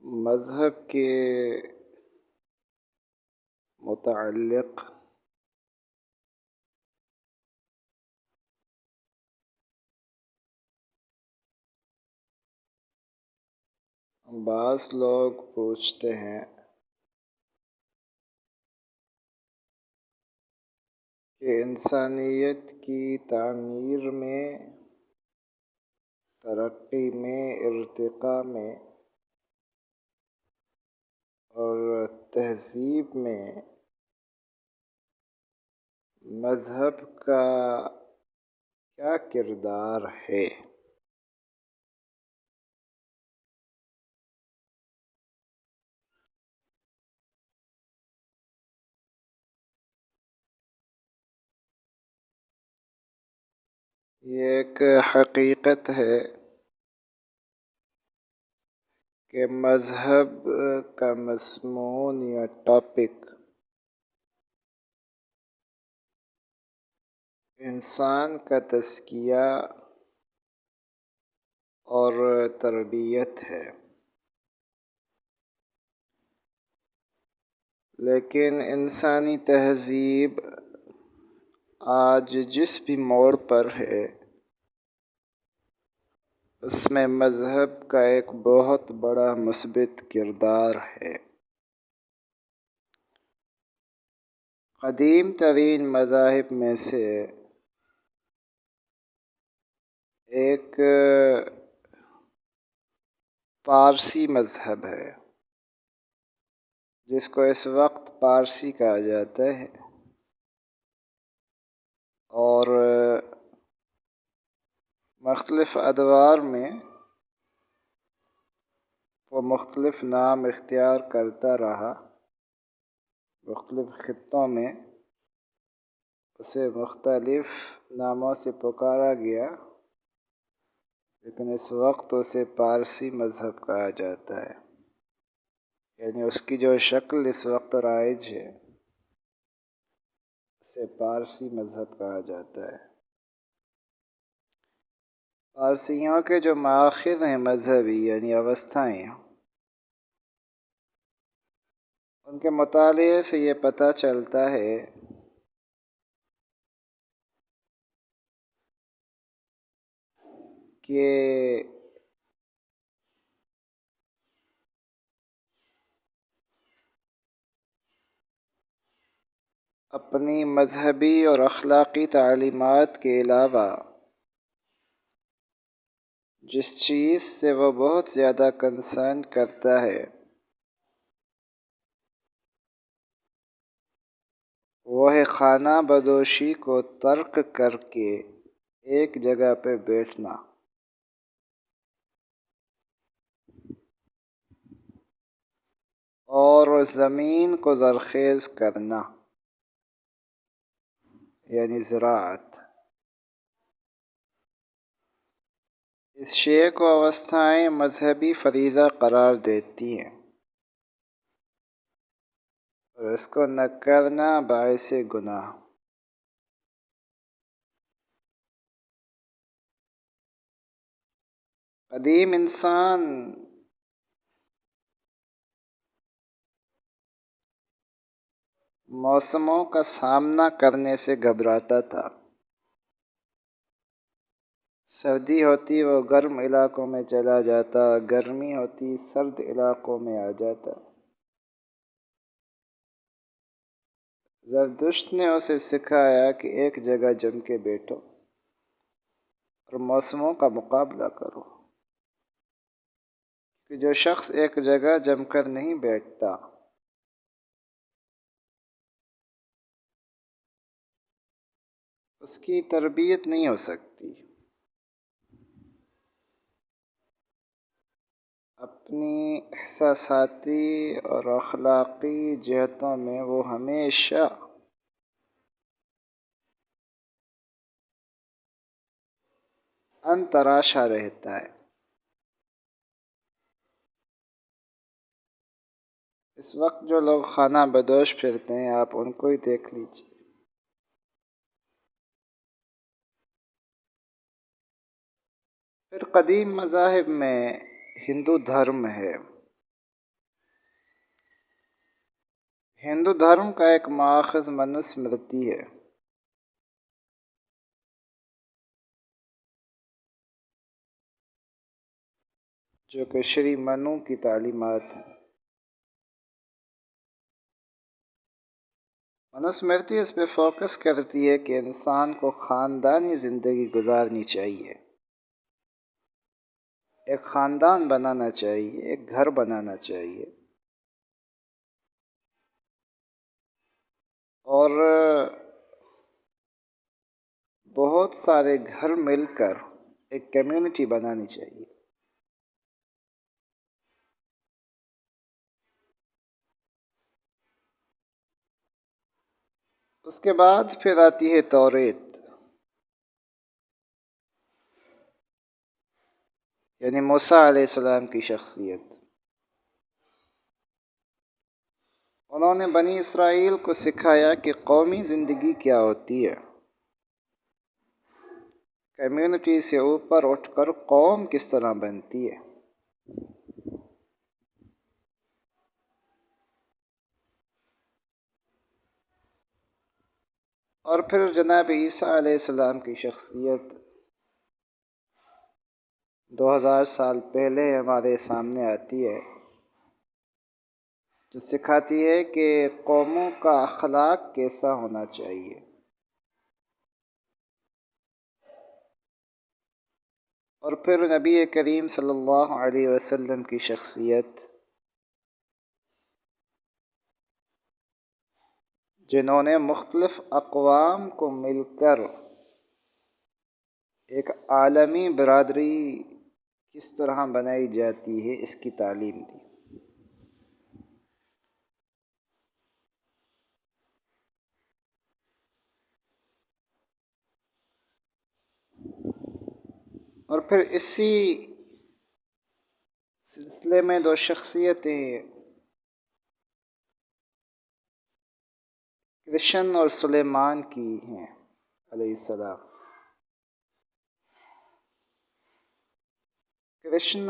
مذہب کے متعلق بعض لوگ پوچھتے ہیں کہ انسانیت کی تعمیر میں، ترقی میں، ارتقاء میں اور تہذیب میں مذہب کا کیا کردار ہے؟ یہ ایک حقیقت ہے کہ مذہب کا مضمون یا ٹاپک انسان کا تزکیہ اور تربیت ہے، لیکن انسانی تہذیب آج جس بھی موڑ پر ہے اس میں مذہب کا ایک بہت بڑا مثبت کردار ہے۔ قدیم ترین مذاہب میں سے ایک پارسی مذہب ہے جس کو اس وقت پارسی کہا جاتا ہے، اور مختلف ادوار میں وہ مختلف نام اختیار کرتا رہا، مختلف خطوں میں اسے مختلف ناموں سے پکارا گیا، لیکن اس وقت اسے پارسی مذہب کہا جاتا ہے، یعنی اس کی جو شکل اس وقت رائج ہے اسے پارسی مذہب کہا جاتا ہے۔ پارسیوں کے جو مآخذ ہیں مذہبی، یعنی اوستھائیں، ان کے مطالعے سے یہ پتہ چلتا ہے کہ اپنی مذہبی اور اخلاقی تعلیمات کے علاوہ جس چیز سے وہ بہت زیادہ کنسرن کرتا ہے وہ ہے خانہ بدوشی کو ترک کر کے ایک جگہ پہ بیٹھنا، اور زمین کو زرخیز کرنا، یعنی زراعت۔ اس شے کو اوستھائیں مذہبی فریضہ قرار دیتی ہیں، اور اس کو نہ کرنا باعث گناہ۔ قدیم انسان موسموں کا سامنا کرنے سے گھبراتا تھا۔ سردی ہوتی وہ گرم علاقوں میں چلا جاتا، گرمی ہوتی سرد علاقوں میں آ جاتا۔ زردشت نے اسے سکھایا کہ ایک جگہ جم کے بیٹھو اور موسموں کا مقابلہ کرو، کہ جو شخص ایک جگہ جم کر نہیں بیٹھتا اس کی تربیت نہیں ہو سکتی۔ اپنی احساساتی اور اخلاقی جہتوں میں وہ ہمیشہ انتراشا رہتا ہے۔ اس وقت جو لوگ خانہ بدوش پھرتے ہیں آپ ان کو ہی دیکھ لیجیے۔ پھر قدیم مذاہب میں ہندو دھرم ہے، ہندو دھرم کا ایک ماخذ منوسمرتی ہے، جو کہ شری منو کی تعلیمات ہیں۔ منوسمرتی اس پہ فوکس کرتی ہے کہ انسان کو خاندانی زندگی گزارنی چاہیے، ایک خاندان بنانا چاہیے، ایک گھر بنانا چاہیے، اور بہت سارے گھر مل کر ایک کمیونٹی بنانی چاہیے۔ اس کے بعد پھر آتی ہے توریت، یعنی موسیٰ علیہ السلام کی شخصیت۔ انہوں نے بنی اسرائیل کو سکھایا کہ قومی زندگی کیا ہوتی ہے، کمیونٹی سے اوپر اٹھ کر قوم کس طرح بنتی ہے۔ اور پھر جناب عیسیٰ علیہ السلام کی شخصیت 2000 سال پہلے ہمارے سامنے آتی ہے، جو سکھاتی ہے کہ قوموں کا اخلاق کیسا ہونا چاہیے۔ اور پھر نبی کریم صلی اللہ علیہ وسلم کی شخصیت، جنہوں نے مختلف اقوام کو مل کر ایک عالمی برادری کس طرح بنائی جاتی ہے اس کی تعلیم دی۔ اور پھر اسی سلسلے میں دو شخصیتیں کرشن اور سلیمان کی ہیں علیہ السلام۔ کرشن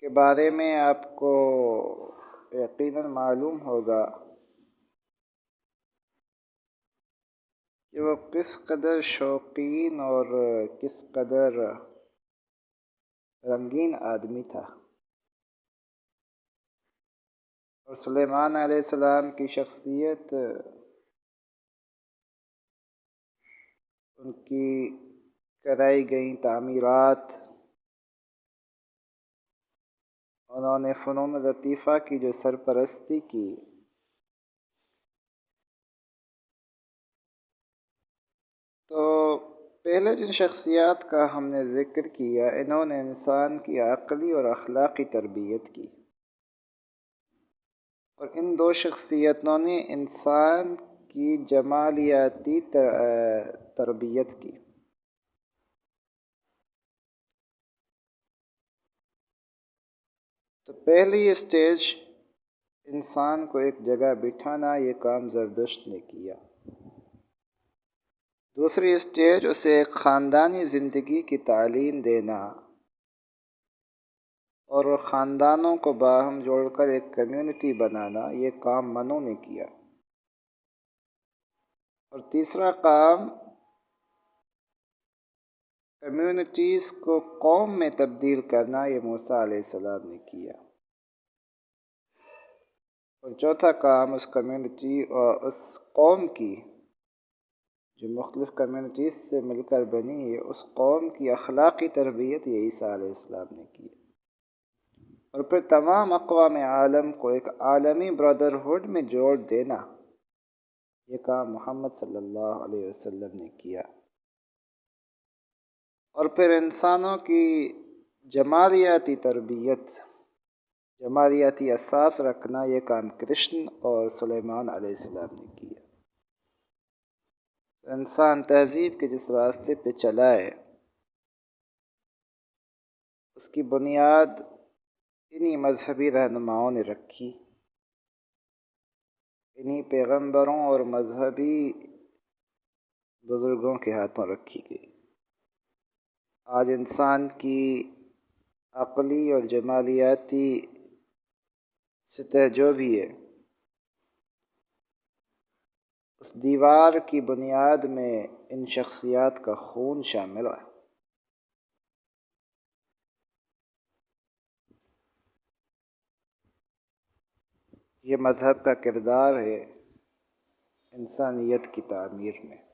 کے بارے میں آپ کو یقیناً معلوم ہوگا کہ وہ کس قدر شوقین اور کس قدر رنگین آدمی تھا، اور سلیمان علیہ السلام کی شخصیت، ان کی کرائی گئی تعمیرات، انہوں نے فنون لطیفہ کی جو سرپرستی کی، تو پہلے جن شخصیات کا ہم نے ذکر کیا، انہوں نے انسان کی عقلی اور اخلاقی تربیت کی، اور ان دو شخصیتوں نے انسان کی جمالیاتی تربیت کی۔ تو پہلی اسٹیج انسان کو ایک جگہ بٹھانا، یہ کام زرتشت نے کیا۔ دوسری اسٹیج اسے ایک خاندانی زندگی کی تعلیم دینا اور خاندانوں کو باہم جوڑ کر ایک کمیونٹی بنانا، یہ کام منو نے کیا۔ اور تیسرا کام کمیونٹیز کو قوم میں تبدیل کرنا، یہ موسیٰ علیہ السلام نے کیا۔ اور چوتھا کام اس کمیونٹی اور اس قوم کی، جو مختلف کمیونٹیز سے مل کر بنی ہے، اس قوم کی اخلاقی تربیت یہ عیسیٰ علیہ السلام نے کی۔ اور پھر تمام اقوام عالم کو ایک عالمی برادرہڈ میں جوڑ دینا، یہ کام محمد صلی اللہ علیہ وسلم نے کیا۔ اور پھر انسانوں کی جمالیاتی تربیت، جمالیاتی اساس رکھنا، یہ کام کرشن اور سلیمان علیہ السلام نے کیا۔ انسان تہذیب کے جس راستے پہ چلا ہے، اس کی بنیاد انہی مذہبی رہنماؤں نے رکھی، انہی پیغمبروں اور مذہبی بزرگوں کے ہاتھوں رکھی گئی۔ آج انسان کی عقلی اور جمالیاتی سطح جو بھی ہے، اس دیوار کی بنیاد میں ان شخصیات کا خون شامل ہے۔ یہ مذہب کا کردار ہے انسانیت کی تعمیر میں۔